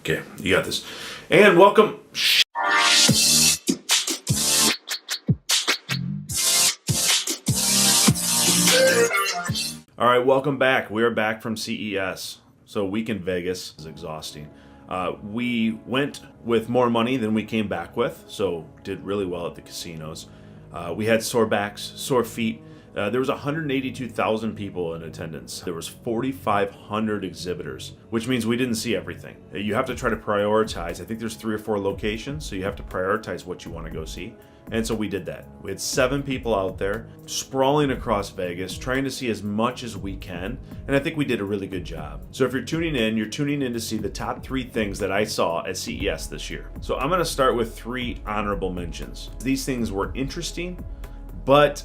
Okay, you got this. And welcome. All right, welcome back. We are back from CES. So, a week in Vegas is exhausting. We went with more money than we came back with, so did really well at the casinos. We had sore backs, sore feet. There was 182,000 people in attendance. There was 4,500 exhibitors, which means we didn't see everything. You have to try to prioritize. I think there's 3 or 4 locations, so you have to prioritize what you want to go see. And so we did that. We had 7 people out there sprawling across Vegas, trying to see as much as we can. And I think we did a really good job. So if you're tuning in to see the top 3 things that I saw at CES this year. So I'm going to start with 3 honorable mentions. These things were interesting, but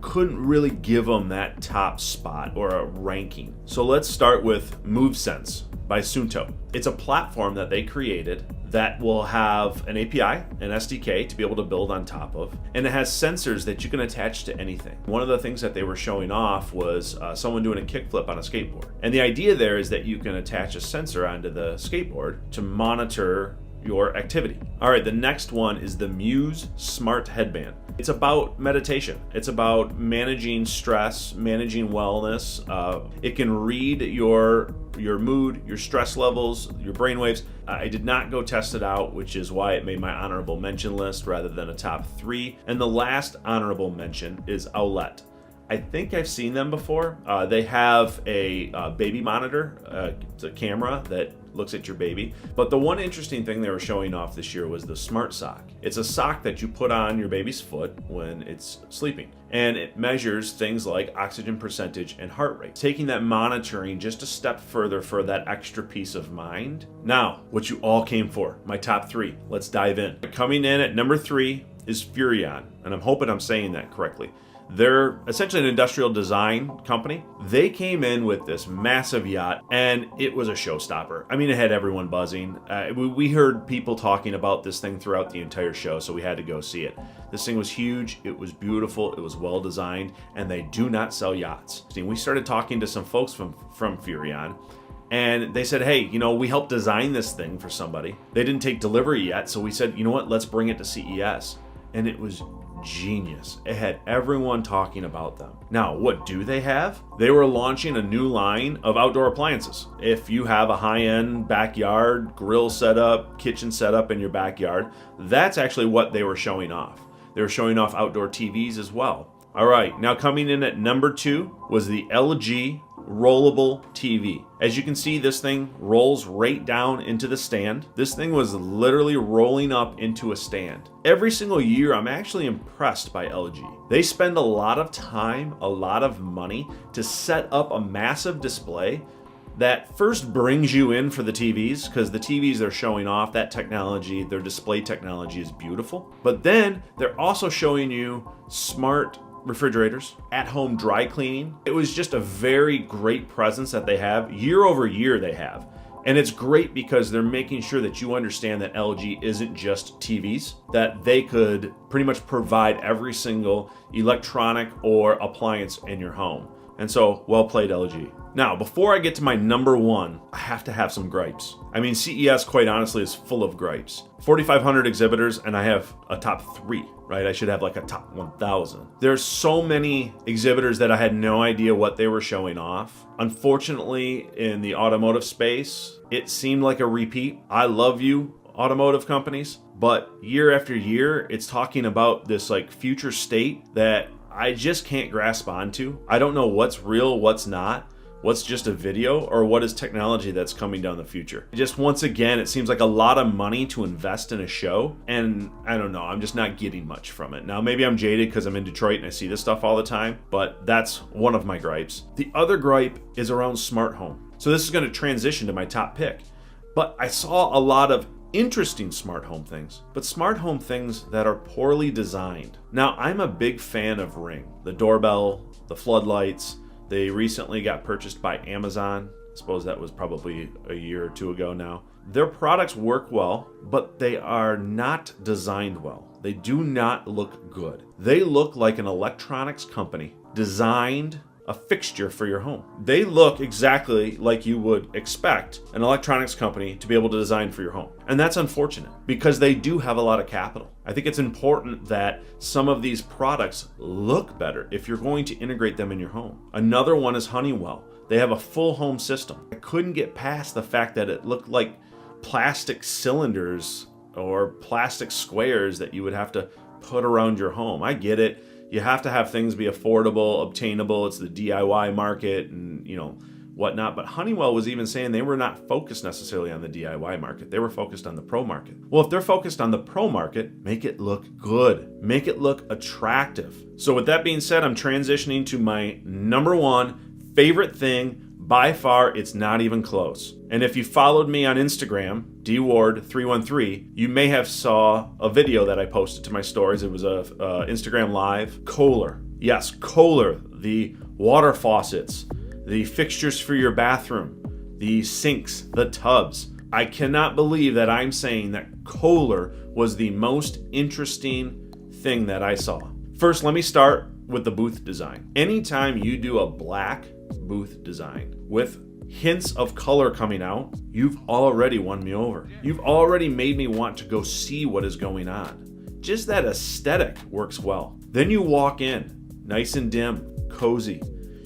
couldn't really give them that top spot or a ranking. So let's start with MoveSense by Suunto. It's a platform that they created that will have an API, an SDK to be able to build on top of, and it has sensors that you can attach to anything. One of the things that they were showing off was someone doing a kickflip on a skateboard. And the idea there is that you can attach a sensor onto the skateboard to monitor your activity. All right, the next one is the Muse Smart Headband. It's about meditation. It's about managing stress, managing wellness. It can read your mood, your stress levels, your brain waves. I did not go test it out, which is why it made my honorable mention list rather than a top 3. And the last honorable mention is Owlet. I think I've seen them before. They have a baby monitor. It's a camera that looks at your baby. But the one interesting thing they were showing off this year was the Smart Sock. It's a sock that you put on your baby's foot when it's sleeping. And it measures things like oxygen percentage and heart rate, taking that monitoring just a step further for that extra peace of mind. Now, what you all came for, my top 3. Let's dive in. Coming in at number 3 is Furrion, and I'm hoping I'm saying that correctly. They're essentially an industrial design company. They came in with this massive yacht, and it was a showstopper. I mean, it had everyone buzzing. We heard people talking about this thing throughout the entire show, so we had to go see it. This thing was huge, it was beautiful, it was well designed, and they do not sell yachts. We started talking to some folks from Furrion, and they said, hey, we helped design this thing for somebody. They didn't take delivery yet, so we said, you know what, let's bring it to CES. And it was genius. It had everyone talking about them. Now, what do they have? They were launching a new line of outdoor appliances. If you have a high-end backyard grill setup, kitchen setup in your backyard, that's actually what they were showing off. They were showing off outdoor TVs as well. All right, now coming in at number 2 was the LG rollable TV. As you can see, this thing rolls right down into the stand. This thing was literally rolling up into a stand. Every single year, I'm actually impressed by LG. They spend a lot of time, a lot of money to set up a massive display that first brings you in for the TVs, because the TVs they're showing off, that technology, their display technology is beautiful. But then they're also showing you smart refrigerators, at-home dry cleaning. It was just a very great presence that they have. Year over year they have. And it's great because they're making sure that you understand that LG isn't just TVs, that they could pretty much provide every single electronic or appliance in your home. And so, well played, LG. Now, before I get to my number 1, I have to have some gripes. I mean, CES, quite honestly, is full of gripes. 4,500 exhibitors, and I have a top 3, right? I should have like a top 1,000. There's so many exhibitors that I had no idea what they were showing off. Unfortunately, in the automotive space, it seemed like a repeat. I love you, automotive companies, but year after year, it's talking about this like future state that I just can't grasp onto. I don't know what's real, what's not, what's just a video, or what is technology that's coming down the future. Just once again, it seems like a lot of money to invest in a show, and I don't know, I'm just not getting much from it. Now, maybe I'm jaded because I'm in Detroit and I see this stuff all the time, but that's one of my gripes. The other gripe is around smart home. So this is going to transition to my top pick. But I saw a lot of interesting smart home things, but smart home things that are poorly designed. Now, I'm a big fan of Ring, the doorbell, the floodlights. They recently got purchased by Amazon. I suppose that was probably a year or 2 ago now. Their products work well, but they are not designed well. They do not look good. They look like an electronics company designed a fixture for your home. They look exactly like you would expect an electronics company to be able to design for your home. And that's unfortunate because they do have a lot of capital. I think it's important that some of these products look better if you're going to integrate them in your home. Another one is Honeywell. They have a full home system. I couldn't get past the fact that it looked like plastic cylinders or plastic squares that you would have to put around your home. I get it. You have to have things be affordable, obtainable. It's the DIY market and, whatnot. But Honeywell was even saying they were not focused necessarily on the DIY market. They were focused on the pro market. Well, if they're focused on the pro market, make it look good. Make it look attractive. So with that being said, I'm transitioning to my number one favorite thing. By far, it's not even close. And if you followed me on Instagram, dward313, you may have saw a video that I posted to my stories. It was a Instagram live. Kohler. Yes, Kohler. The water faucets, the fixtures for your bathroom, the sinks, the tubs. I cannot believe that I'm saying that Kohler was the most interesting thing that I saw. First, let me start with the booth design. Anytime you do a black booth design with hints of color coming out, you've already won me over. You've already made me want to go see what is going on. Just that aesthetic works well. Then you walk in, nice and dim, cozy.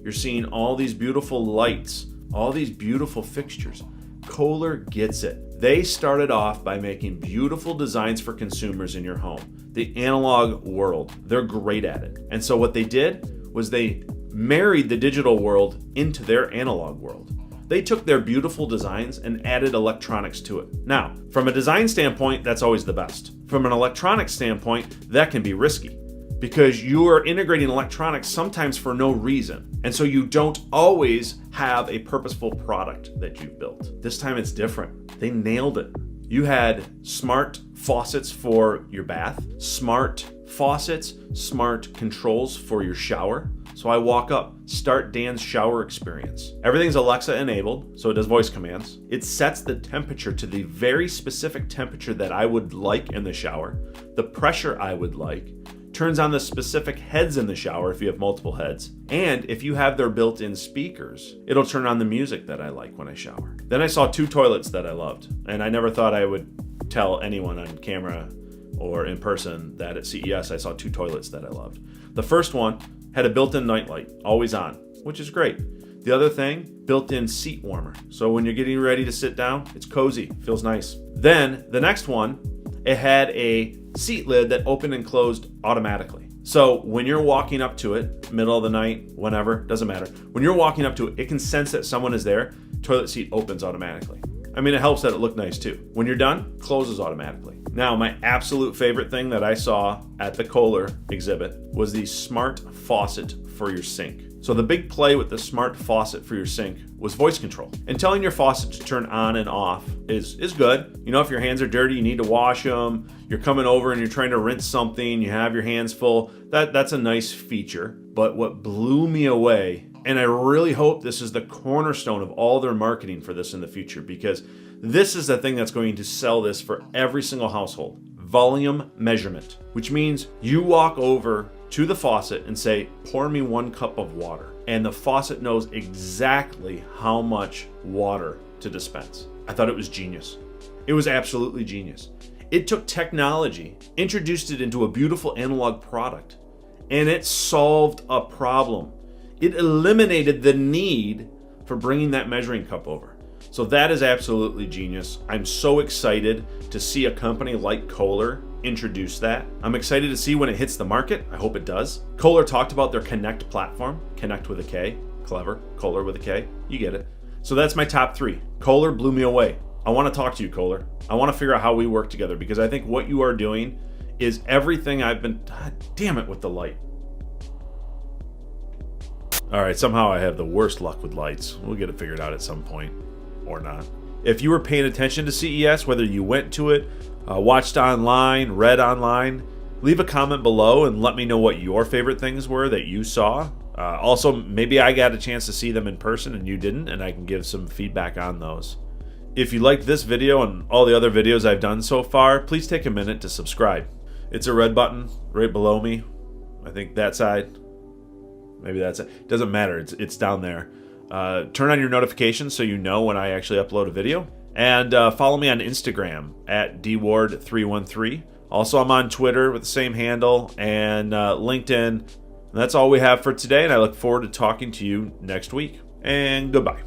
You're seeing all these beautiful lights, all these beautiful fixtures. Kohler gets it. They started off by making beautiful designs for consumers in your home. The analog world, they're great at it. And so what they did was they married the digital world into their analog world. They took their beautiful designs and added electronics to it. Now, from a design standpoint, that's always the best. From an electronic standpoint, that can be risky because you are integrating electronics sometimes for no reason. And so you don't always have a purposeful product that you've built. This time it's different. They nailed it. You had smart faucets for your bath, smart faucets, smart controls for your shower. So I walk up, start Dan's shower experience. Everything's Alexa enabled, so it does voice commands. It sets the temperature to the very specific temperature that I would like in the shower, the pressure I would like, turns on the specific heads in the shower if you have multiple heads, and if you have their built-in speakers, it'll turn on the music that I like when I shower. Then I saw 2 toilets that I loved, and I never thought I would tell anyone on camera or in person that at CES I saw 2 toilets that I loved. The first one had a built-in nightlight, always on, which is great. The other thing, built-in seat warmer. So when you're getting ready to sit down, it's cozy, feels nice. Then the next one, it had a seat lid that opened and closed automatically. So when you're walking up to it, middle of the night, whenever, doesn't matter. When you're walking up to it, it can sense that someone is there, toilet seat opens automatically. I mean, it helps that it looked nice too. When you're done, closes automatically. Now, my absolute favorite thing that I saw at the Kohler exhibit was the smart faucet for your sink. So the big play with the smart faucet for your sink was voice control. And telling your faucet to turn on and off is good. If your hands are dirty, you need to wash them. You're coming over and you're trying to rinse something, you have your hands full. That's a nice feature. But what blew me away, and I really hope this is the cornerstone of all their marketing for this in the future, because this is the thing that's going to sell this for every single household. Volume measurement, which means you walk over to the faucet and say, pour me 1 cup of water. And the faucet knows exactly how much water to dispense. I thought it was genius. It was absolutely genius. It took technology, introduced it into a beautiful analog product, and it solved a problem. It eliminated the need for bringing that measuring cup over. So that is absolutely genius. I'm so excited to see a company like Kohler introduce that. I'm excited to see when it hits the market. I hope it does. Kohler talked about their Connect platform. Connect with a K. Clever. Kohler with a K. You get it. So that's my top 3. Kohler blew me away. I want to talk to you, Kohler. I want to figure out how we work together, because I think what you are doing is everything I've been... God damn it with the light. All right, somehow I have the worst luck with lights. We'll get it figured out at some point, or not. If you were paying attention to CES, whether you went to it, watched online, read online, leave a comment below and let me know what your favorite things were that you saw. Also, maybe I got a chance to see them in person and you didn't, and I can give some feedback on those. If you liked this video and all the other videos I've done so far, please take a minute to subscribe. It's a red button right below me. I think that side. Maybe that's it. Doesn't matter. It's down there. Turn on your notifications so you know when I actually upload a video. And follow me on Instagram at dward313. Also, I'm on Twitter with the same handle, and LinkedIn. And that's all we have for today, and I look forward to talking to you next week. And goodbye.